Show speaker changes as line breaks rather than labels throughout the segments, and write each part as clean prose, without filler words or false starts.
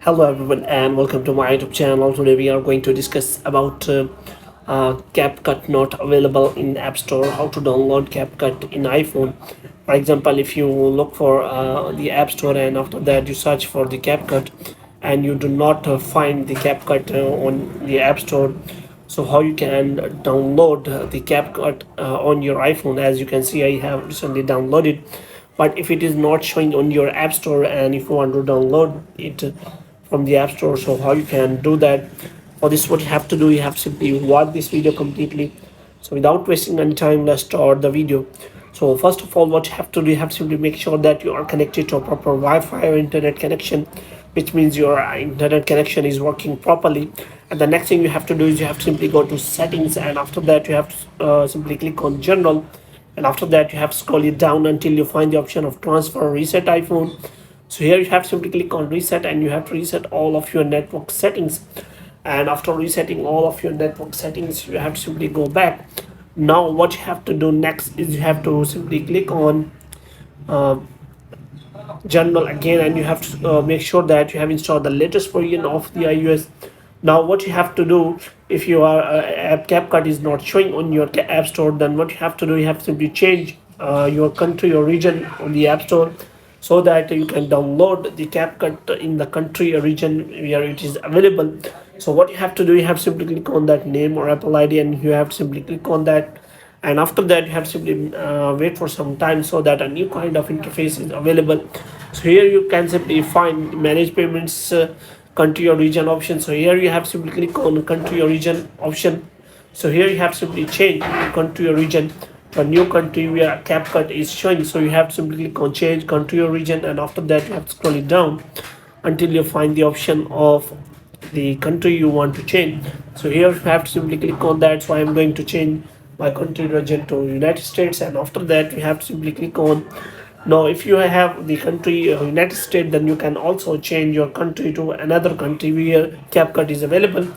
Hello everyone and welcome to my YouTube channel. Today we are going to discuss about CapCut not available in App Store, how to download CapCut in iPhone. For example, if you look for the App Store and after that you search for the CapCut and you do not find the CapCut on the App Store, so how you can download the CapCut on your iPhone. As you can see, I have recently downloaded, but if it is not showing on your App Store and if you want to download it from the App Store, so how you can do that? For this, what you have to do, you have to simply watch this video completely. So without wasting any time, let's start the video. So first of all, what you have to do, you have to simply make sure that you are connected to a proper Wi-Fi or internet connection, which means your internet connection is working properly. And the next thing you have to do is you have to simply go to settings, and after that you have to simply click on general, and after that you have to scroll it down until you find the option of transfer or reset iPhone. So here you have to simply click on reset and you have to reset all of your network settings. And after resetting all of your network settings, you have to simply go back. Now what you have to do next is you have to simply click on general again, and you have to make sure that you have installed the latest version of the iOS. Now what you have to do, if your app CapCut is not showing on your App Store, then what you have to do, you have to simply change your country or region on the App Store, so that you can download the CapCut in the country or region where it is available. So what you have to do, you have to simply click on that name or Apple ID, and you have to simply click on that. And after that you have to simply wait for some time so that a new kind of interface is available. So here you can simply find manage payments, country or region option. So here you have to simply click on country or region option. So here you have to simply change country or region to a new country where CapCut is showing. So you have to simply click on change country or region, and after that you have to scroll it down until you find the option of the country you want to change. So here you have to simply click on that. So I am going to change my country region to United States, and after that we have to simply click on. Now if you have the country United States, then you can also change your country to another country where CapCut is available.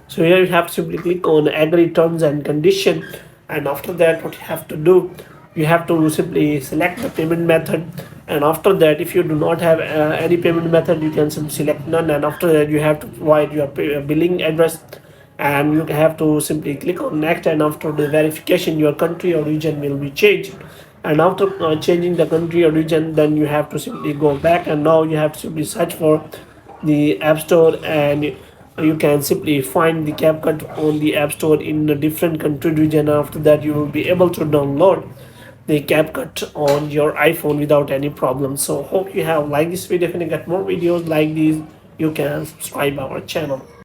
So here you have to simply click on agree terms and condition, and after that what you have to do, you have to simply select the payment method. And after that, if you do not have any payment method, you can simply select none, and after that you have to provide your billing address, and you have to simply click on next. And after the verification, your country or region will be changed. And after changing the country or region, then you have to simply go back, and now you have to simply search for the App Store, and you can simply find the CapCut on the App Store in a different country region. After that you will be able to download the CapCut on your iPhone without any problem. So hope you have liked this video. If you get more videos like these, you can subscribe our channel.